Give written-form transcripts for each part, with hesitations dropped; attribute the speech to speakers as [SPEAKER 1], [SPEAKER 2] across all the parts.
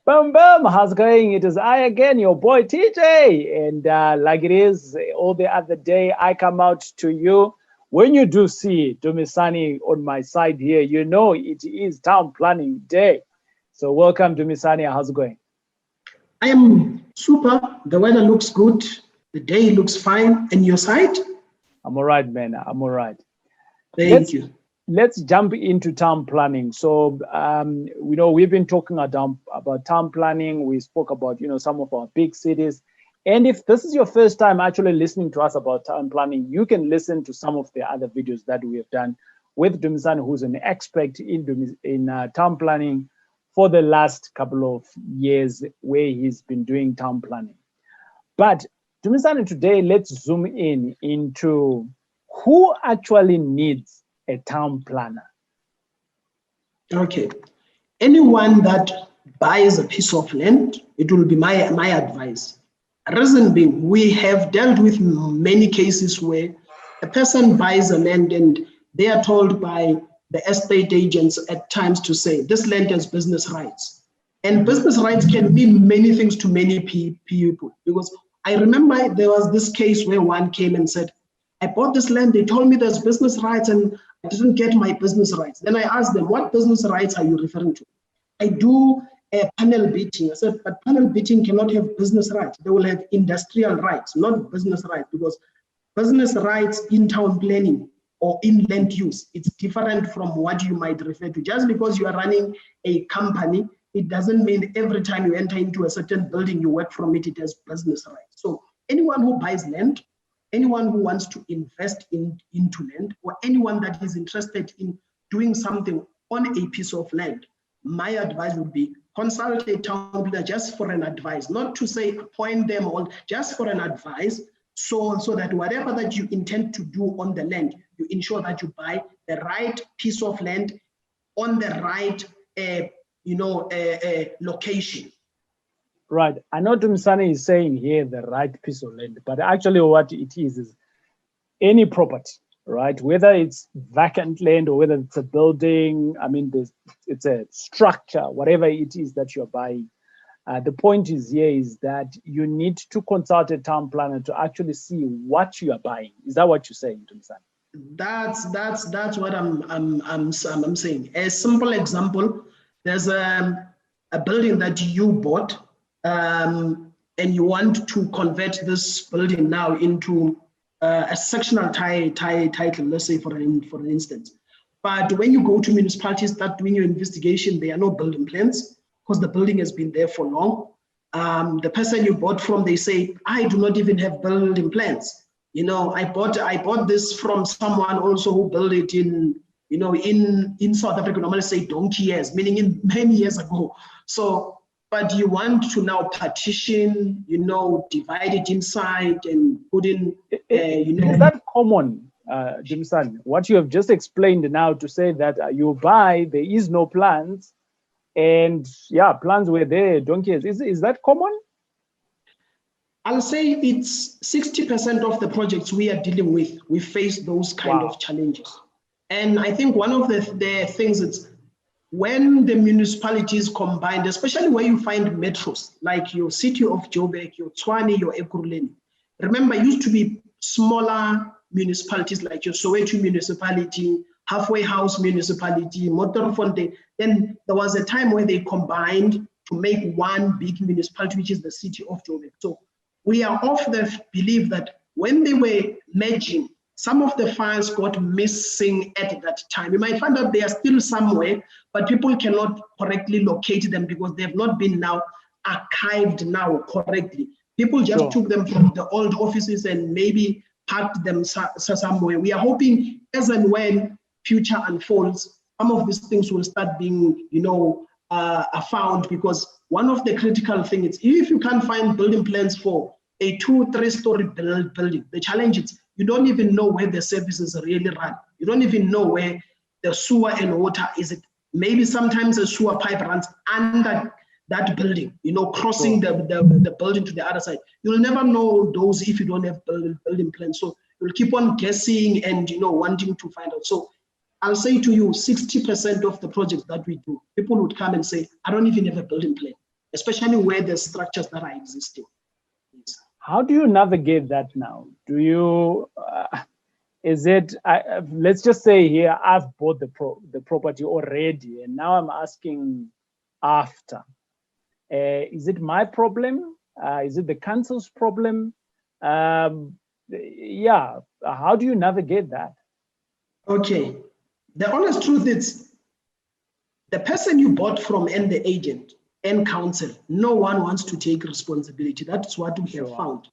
[SPEAKER 1] Boom, boom. How's it going? It is I again, your boy TJ. And like it is all the other day, I come out to you. When you do see Dumisani on my side here, you know it is town planning day. So welcome, Dumisani. How's it going?
[SPEAKER 2] I am super. The weather looks good. The day looks fine. And your side?
[SPEAKER 1] I'm all right, man. I'm all right.
[SPEAKER 2] Thank you.
[SPEAKER 1] Let's jump into town planning. So, we've been talking about town planning. We spoke about, some of our big cities. And if this is your first time actually listening to us about town planning, you can listen to some of the other videos that we have done with Dumisani, who's an expert in town planning for the last couple of years, where he's been doing town planning. But Dumisani, today, let's zoom in into who actually needs a town planner.
[SPEAKER 2] Okay. Anyone that buys a piece of land, it will be my advice. Reason being, we have dealt with many cases where a person buys a land and they are told by the estate agents at times to say, this land has business rights. And business rights can mean many things to many people. Because I remember there was this case where one came and said, I bought this land, they told me there's business rights and I didn't get my business rights. Then I asked them, what business rights are you referring to? I do a panel beating. I said, but panel beating cannot have business rights. They will have industrial rights, not business rights, because business rights in town planning or in land use, it's different from what you might refer to. Just because you are running a company, it doesn't mean every time you enter into a certain building, you work from it, it has business rights. So anyone who buys land, anyone who wants to invest into land, or anyone that is interested in doing something on a piece of land, my advice would be consult a town planner just for an advice, not to say appoint them all, just for an advice, so that whatever that you intend to do on the land, you ensure that you buy the right piece of land on the right location.
[SPEAKER 1] Right. I know Dumisani is saying here the right piece of land, but actually what it is any property, right? Whether it's vacant land or whether it's a building, it's a structure, whatever it is that you're buying. The point is here is that you need to consult a town planner to actually see what you are buying. Is that what you're saying, Dumisani?
[SPEAKER 2] That's what I'm saying. A simple example: there's a building that you bought. And you want to convert this building now into a sectional title, let's say for an instance. But when you go to municipalities, start doing your investigation, there are no building plans because the building has been there for long. The person you bought from, they say, I do not even have building plans. I bought this from someone also who built it in South Africa, normally say donkey years, meaning in many years ago. But you want to now partition, divide it inside and put in,
[SPEAKER 1] Is that common, Dumisani? What you have just explained now to say that you buy, there is no plans, and plans were there, donkeys. Is that common?
[SPEAKER 2] I'll say it's 60% of the projects we are dealing with, we face those kind of challenges. And I think one of the things is, when the municipalities combined, especially where you find metros, like your city of Joburg, your Tshwane, your Ekurhuleni. Remember, it used to be smaller municipalities like your Soweto municipality, Halfway House municipality, Motorfontein. Then there was a time where they combined to make one big municipality, which is the city of Joburg. So we are of the belief that when they were merging, some of the files got missing at that time. You might find out they are still somewhere, but people cannot correctly locate them because they have not been now archived now correctly. People just took them from the old offices and maybe parked them somewhere. We are hoping as and when future unfolds, some of these things will start being, found, because one of the critical things is if you can't find building plans for a 2-3 story building, the challenge is you don't even know where the services really run. You don't even know where the sewer and water is. Maybe sometimes a sewer pipe runs under that building, crossing the building to the other side. You'll never know those if you don't have building plans. So you'll keep on guessing and wanting to find out. So I'll say to you, 60% of the projects that we do, people would come and say, I don't even have a building plan. especially where there's structures that are existing. Yes.
[SPEAKER 1] How do you navigate that now? Do you, is it, let's just say here, I've bought the property already, and now I'm asking after. Is it my problem? Is it the council's problem? Yeah, how do you navigate that?
[SPEAKER 2] Okay, the honest truth is, the person you bought from and the agent and council, no one wants to take responsibility. That's what we have found.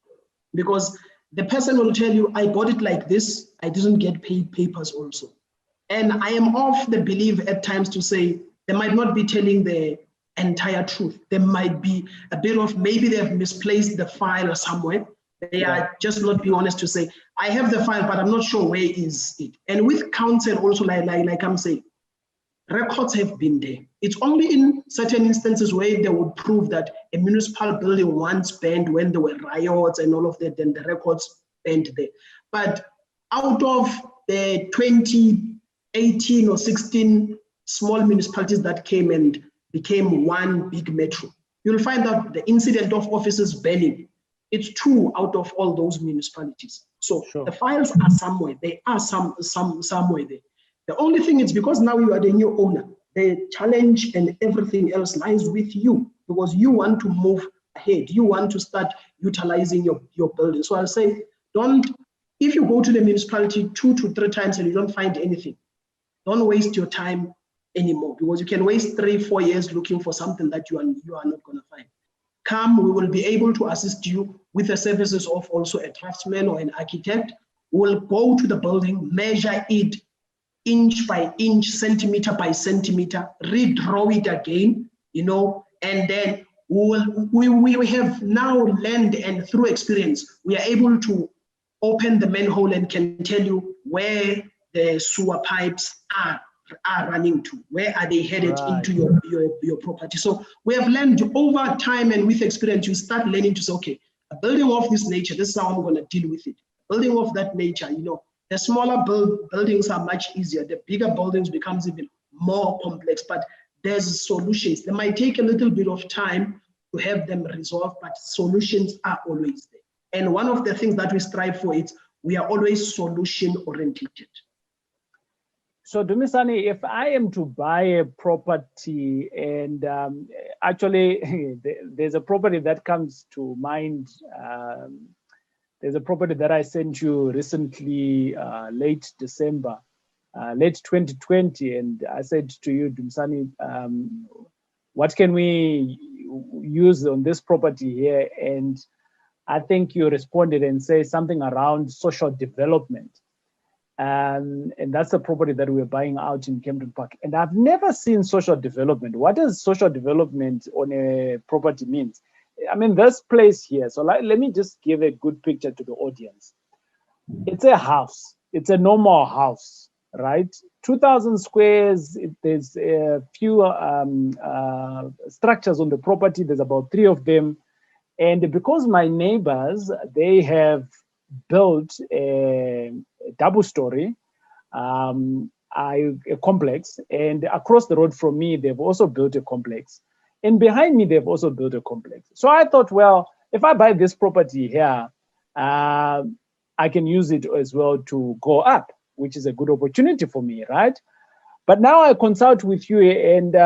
[SPEAKER 2] Because the person will tell you, I bought it like this, I didn't get paid papers also. And I am of the belief at times to say, they might not be telling the entire truth. There might be a bit of, maybe they've misplaced the file or somewhere. They are just not being honest to say, I have the file, but I'm not sure where is it. And with council also, like I'm saying, records have been there. It's only in certain instances where they would prove that a municipal building once burned when there were riots and all of that, then the records burned there. But out of the 2018 or 16 small municipalities that came and became one big metro, you'll find out the incident of offices burning, it's 2 out of all those municipalities. So the files are somewhere. They are somewhere there. The only thing is, because now you are the new owner, the challenge and everything else lies with you, because you want to move ahead. You want to start utilizing your building. So I'll say, if you go to the municipality 2 to 3 times and you don't find anything, don't waste your time anymore, because you can waste 3-4 years looking for something that you are not going to find. Come, we will be able to assist you with the services of also a draftsman or an architect. We'll go to the building, measure it inch by inch, centimeter by centimeter, redraw it again, and then we have now learned, and through experience, we are able to open the manhole and can tell you where the sewer pipes are running to, where are they headed into your property. So we have learned over time, and with experience, you start learning to say, okay, a building of this nature, this is how I'm going to deal with it. Building of that nature, the smaller buildings are much easier. The bigger buildings becomes even more complex, but there's solutions. They might take a little bit of time to have them resolved, but solutions are always there. And one of the things that we strive for is we are always solution oriented.
[SPEAKER 1] So Dumisani, if I am to buy a property, and actually there's a property that comes to mind. There's a property that I sent you recently, late December, late 2020, and I said to you, Dumisani, what can we use on this property here? And I think you responded and said something around social development. And that's the property that we're buying out in Kempton Park. And I've never seen social development. What does social development on a property means? I mean, this place here, so let me just give a good picture to the audience. It's a house. It's a normal house, right? 2,000 squares. There's a few structures on the property. There's about 3 of them. And because my neighbors, they have built a double-story a complex, and across the road from me, they've also built a complex. And behind me, they've also built a complex. So I thought, well, if I buy this property here, I can use it as well to go up, which is a good opportunity for me, right? But now I consult with you, and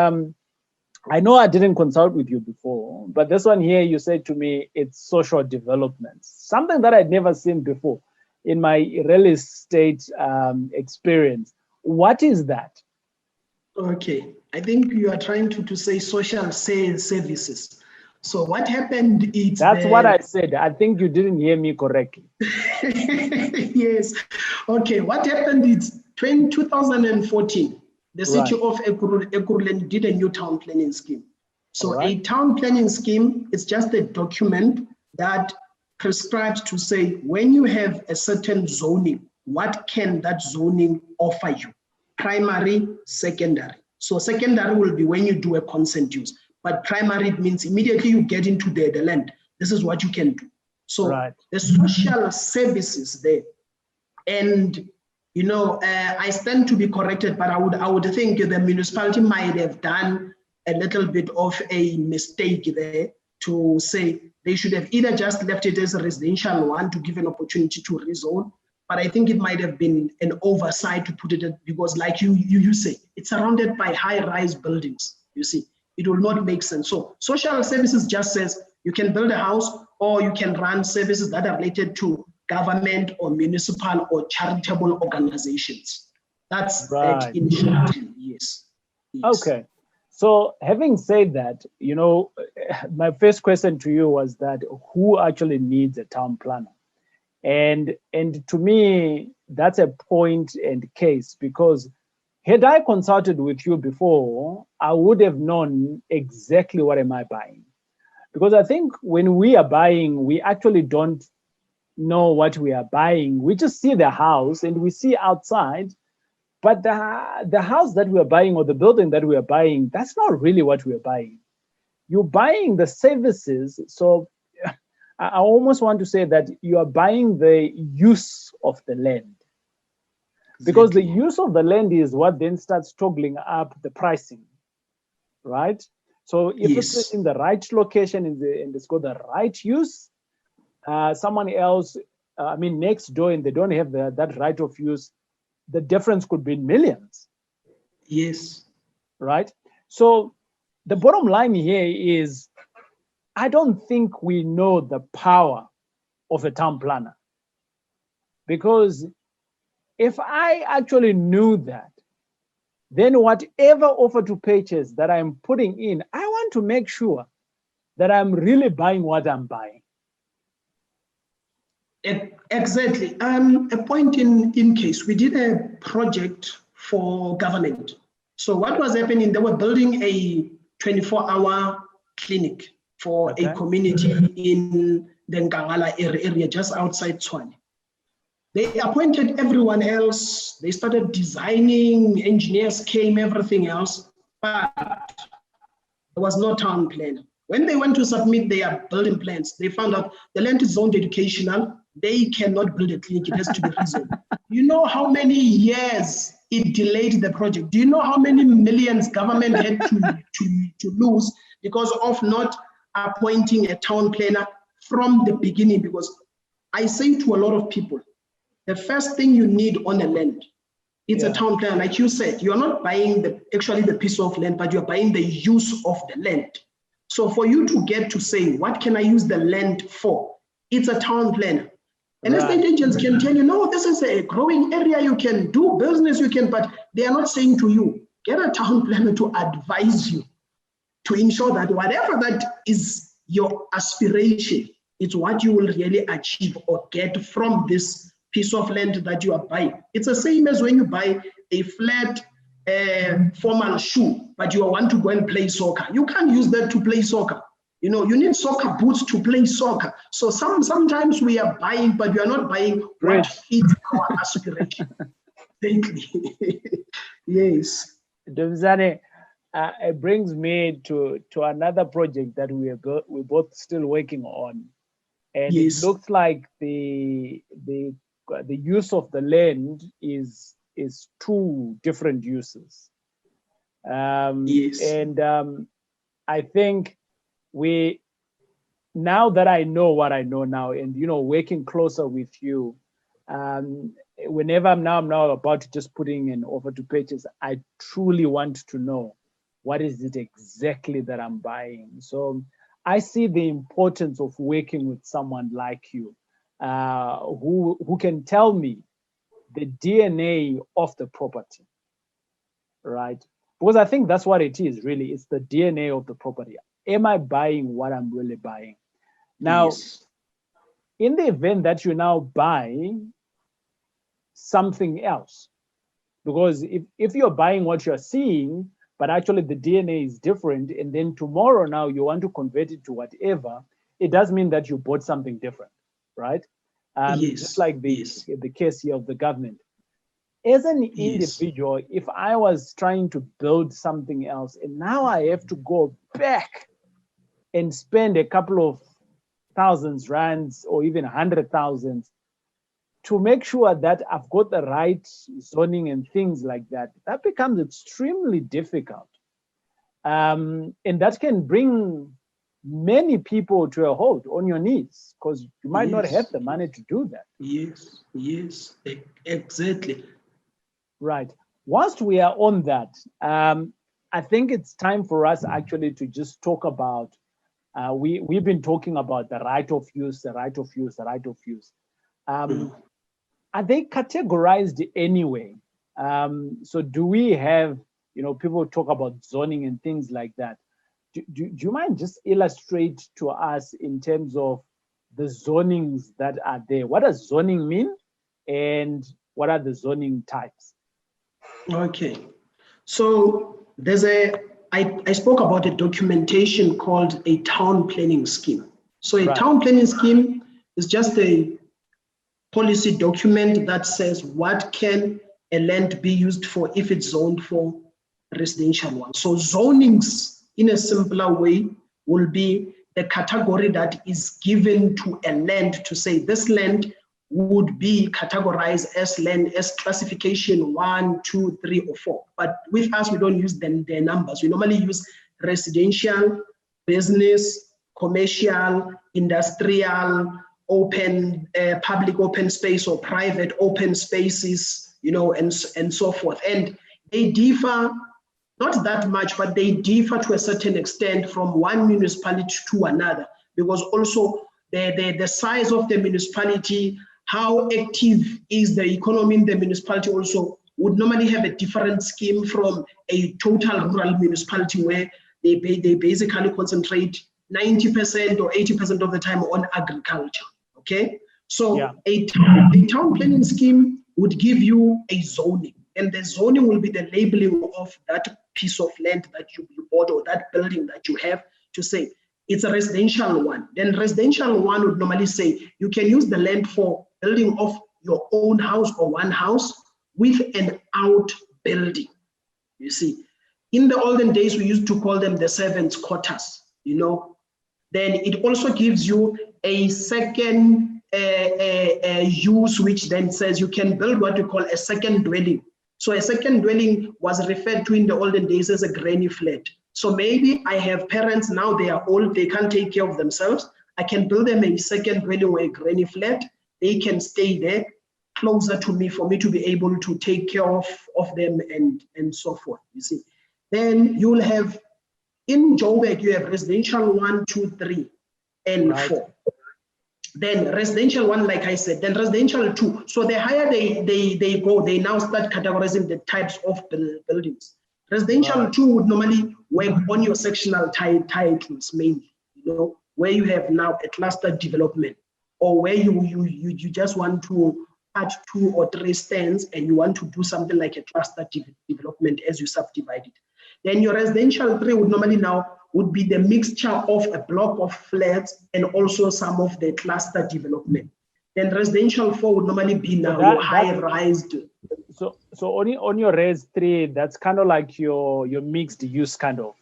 [SPEAKER 1] I know I didn't consult with you before, but this one here, you said to me, it's social development, something that I'd never seen before in my real estate experience. What is that?
[SPEAKER 2] Okay, I think you are trying to say social services. So what happened is
[SPEAKER 1] that's what I said. I think you didn't hear me correctly.
[SPEAKER 2] Yes. Okay, what happened is 2014, the city of Ekurhuleni did a new town planning scheme. So a town planning scheme is just a document that prescribes to say, when you have a certain zoning, what can that zoning offer you? Primary, secondary. So secondary will be when you do a consent use, but primary means immediately you get into the land. This is what you can do. So the social services there, and I stand to be corrected, but I would think the municipality might have done a little bit of a mistake there to say they should have either just left it as a residential one to give an opportunity to rezone. But I think it might have been an oversight to put it at, because like you say, it's surrounded by high-rise buildings, you see. It will not make sense. So social services just says you can build a house or you can run services that are related to government or municipal or charitable organizations. That's
[SPEAKER 1] Right.
[SPEAKER 2] that initiative, yes.
[SPEAKER 1] Okay. So having said that, you know, my first question to you was that who actually needs a town planner? And to me, that's a point and case, because had I consulted with you before, I would have known exactly what am I buying. Because I think when we are buying, we actually don't know what we are buying. We just see the house and we see outside, but the house that we are buying or the building that we are buying, that's not really what we are buying. You're buying the services. So I almost want to say that you are buying the use of the land, because the use of the land is what then starts toggling up the pricing, right? So if it's in the right location and it's got the right use, someone else, I mean, next door, and they don't have that right of use, the difference could be millions.
[SPEAKER 2] Yes.
[SPEAKER 1] Right? So the bottom line here is, I don't think we know the power of a town planner. Because if I actually knew that, then whatever offer to purchase that I'm putting in, I want to make sure that I'm really buying what I'm buying.
[SPEAKER 2] Exactly. A point in case, we did a project for government. So what was happening, they were building a 24-hour clinic for a community in the Ngangala area, just outside Tshwane. They appointed everyone else. They started designing, engineers came, everything else, but there was no town planner. When they went to submit their building plans, they found out the land is zoned educational. They cannot build a clinic. It has to be rezoned. You know how many years it delayed the project? Do you know how many millions government had to lose because of not appointing a town planner from the beginning? Because I say to a lot of people, the first thing you need on a land, it's a town planner. Like you said, you're not buying the piece of land, but you're buying the use of the land. So for you to get to say, what can I use the land for? It's a town planner. And estate agents can tell you, no, this is a growing area, you can do business, you can, but they are not saying to you, get a town planner to advise you, to ensure that whatever that is your aspiration, it's what you will really achieve or get from this piece of land that you are buying. It's the same as when you buy a flat formal shoe, but you want to go and play soccer. You can't use that to play soccer. You know, you need soccer boots to play soccer. So sometimes we are buying, but we are not buying what fits our aspiration. Yes.
[SPEAKER 1] Dumisani, it brings me to another project that we're both still working on, and it looks like the use of the land is two different uses. And I think now that I know what I know now, and working closer with you, whenever I'm now about to just putting an offer to purchase, I truly want to know what is it exactly that I'm buying. So I see the importance of working with someone like you, who can tell me the DNA of the property, right? Because I think that's what it is, really. It's the DNA of the property. Am I buying what I'm really buying? Now, in the event that you now buy something else, because if you're buying what you're seeing, but actually the DNA is different, and then tomorrow now you want to convert it to whatever, it does mean that you bought something different, right? Just like the case here of the government. As an individual, if I was trying to build something else and now I have to go back and spend a couple of thousands rands or even 100,000 to make sure that I've got the right zoning and things like that, that becomes extremely difficult. And that can bring many people to a halt on your knees because you might not have the money to do that.
[SPEAKER 2] Yes, exactly.
[SPEAKER 1] Right. Whilst we are on that, I think it's time for us actually to just talk about, we've been talking about the right of use, the right of use, the right of use. Are they categorized anyway? So do we have, people talk about zoning and things like that. Do you mind just illustrate to us in terms of the zonings that are there? What does zoning mean? And what are the zoning types?
[SPEAKER 2] Okay. So I spoke about a documentation called a town planning scheme. So a town planning scheme is just a policy document that says what can a land be used for if it's zoned for residential one. So zonings, in a simpler way, will be the category that is given to a land to say this land would be categorized as land as classification 1, 2, 3, or 4. But with us, we don't use their numbers. We normally use residential, business, commercial, industrial, open, public open space or private open spaces, and so forth. And they differ, not that much, but they differ to a certain extent from one municipality to another, because also the size of the municipality, how active is the economy in the municipality also would normally have a different scheme from a total rural municipality where they basically concentrate 90% or 80% of the time on agriculture. Okay, so a town planning scheme would give you a zoning, and the zoning will be the labeling of that piece of land that you bought or that building that you have to say it's a residential one. Then residential one would normally say you can use the land for building of your own house or one house with an outbuilding. You see, in the olden days, we used to call them the servants' quarters, Then it also gives you a second use, which then says you can build what we call a second dwelling. So a second dwelling was referred to in the olden days as a granny flat. So maybe I have parents now, they are old, they can't take care of themselves. I can build them a second dwelling or a granny flat. They can stay there closer to me for me to be able to take care of them and so forth, you see. Then you'll have, in Joburg, you have residential 1, 2, 3, and 4. Then residential 1, like I said, then residential 2. So the higher they go, they now start categorizing the types of buildings. Residential 2 would normally work on your sectional titles mainly, where you have now a cluster development, or where you just want to add 2 or 3 stands and you want to do something like a cluster development as you subdivide it. Then your residential 3 would be the mixture of a block of flats and also some of the cluster development. Then residential 4 would normally be now your high-rised.
[SPEAKER 1] So on your res 3, that's kind of like your mixed use kind of.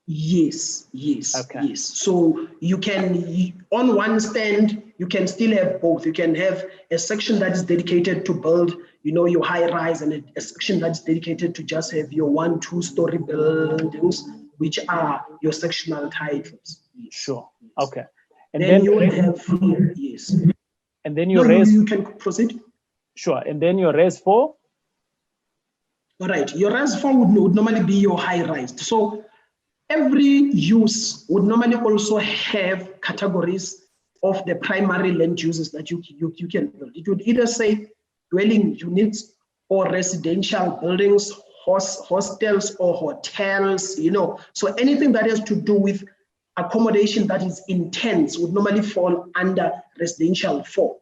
[SPEAKER 2] Yes. So you can, on one stand, you can still have both. You can have a section that is dedicated to build, your high rise, and a section that's dedicated to just have your 1, 2-story buildings, which are your sectional titles.
[SPEAKER 1] Sure. Okay.
[SPEAKER 2] And then you have, yes.
[SPEAKER 1] And then your res.
[SPEAKER 2] You can proceed.
[SPEAKER 1] Sure. And then your res 4.
[SPEAKER 2] All right. Your res 4 would normally be your high rise. So every use would normally also have categories of the primary land uses that you can build. It would either say dwelling units or residential buildings, hostels or hotels, So anything that has to do with accommodation that is intense would normally fall under residential 4,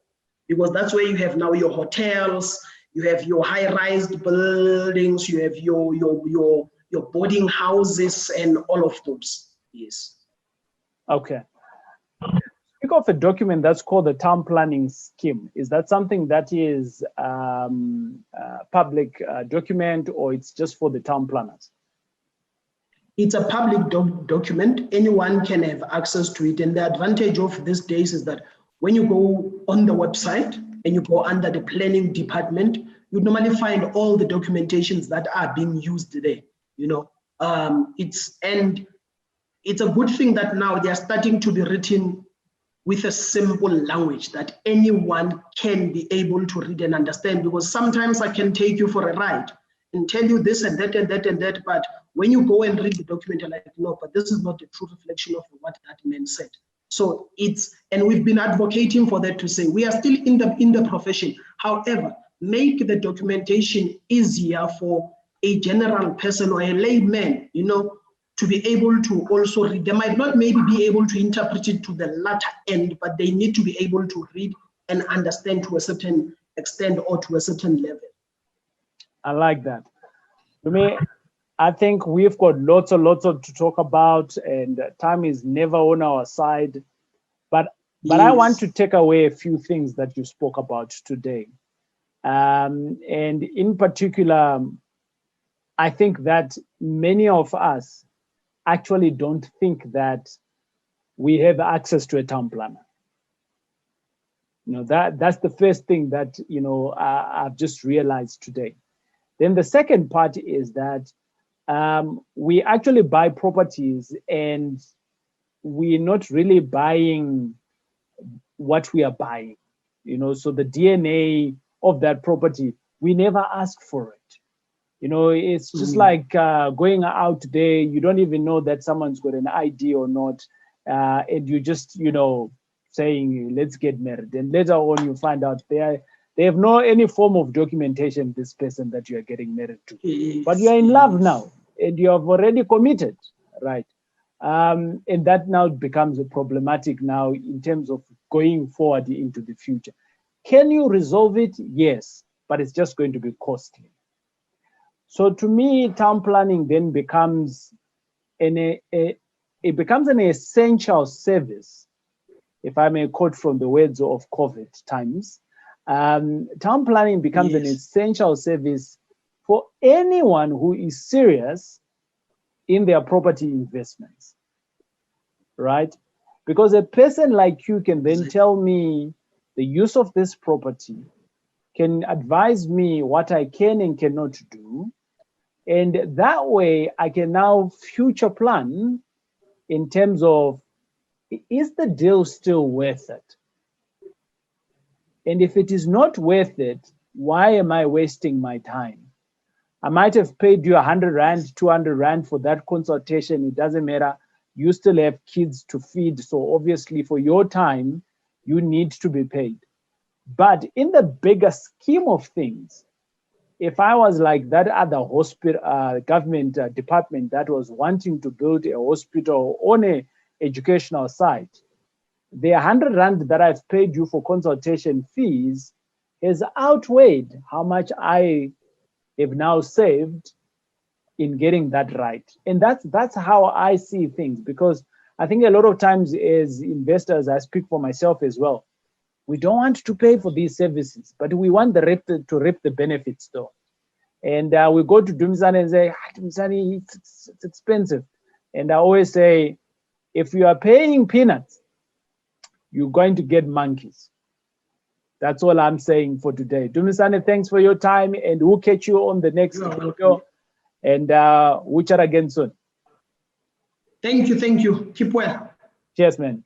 [SPEAKER 2] because that's where you have now your hotels, you have your high-rise buildings, you have your boarding houses and all of those. Yes.
[SPEAKER 1] Okay. Speak of a document that's called the town planning scheme. Is that something that is public document, or it's just for the town planners?
[SPEAKER 2] It's a public document. Anyone can have access to it. And the advantage of these days is that when you go on the website and you go under the planning department, you normally find all the documentations that are being used today, It's a good thing that now they are starting to be written with a simple language that anyone can be able to read and understand, because sometimes I can take you for a ride and tell you this and that and that and that, but when you go and read the document, you're like, no, but this is not the true reflection of what that man said. So and we've been advocating for that, to say we are still in the profession. However, make the documentation easier for a general person or a layman, to be able to also read. They might not maybe be able to interpret it to the latter end, but they need to be able to read and understand to a certain extent or to a certain level.
[SPEAKER 1] I like that. To me, I think we've got lots to talk about, and time is never on our side. But
[SPEAKER 2] Yes.
[SPEAKER 1] I want to take away a few things that you spoke about today. And in particular, I think that many of us actually don't think that we have access to a town planner. That's the first thing that I've just realized today. Then the second part is that we actually buy properties and we're not really buying what we are buying. So the DNA of that property, we never ask for it. It's just like going out there, you don't even know that someone's got an ID or not, and you just saying let's get married, and later on you find out they have no any form of documentation, this person that you are getting married to.
[SPEAKER 2] Yes.
[SPEAKER 1] But you are in love now and you have already committed, right? And that now becomes problematic now in terms of going forward into the future. Can you resolve it? Yes, but it's just going to be costly. So to me, town planning then becomes an essential service, if I may quote from the words of COVID times. Town planning becomes an essential service for anyone who is serious in their property investments, right? Because a person like you can then tell me the use of this property, can advise me what I can and cannot do. And that way I can now future plan in terms of, is the deal still worth it? And if it is not worth it, why am I wasting my time? I might have paid you 100 Rand, 200 Rand for that consultation. It doesn't matter. You still have kids to feed. So obviously for your time, you need to be paid. But in the bigger scheme of things, if I was like that other hospital, government department that was wanting to build a hospital on a educational site, the 100 Rand that I've paid you for consultation fees has outweighed how much I have now saved in getting that right. And that's how I see things, because I think a lot of times as investors, I speak for myself as well, we don't want to pay for these services, but we want to reap the benefits though. And we go to Dumisani and say, Dumisani, it's expensive. And I always say, if you are paying peanuts, you're going to get monkeys. That's all I'm saying for today. Dumisani, thanks for your time, and we'll catch you on the next video. And we'll chat again soon.
[SPEAKER 2] Thank you. Keep well.
[SPEAKER 1] Cheers, man.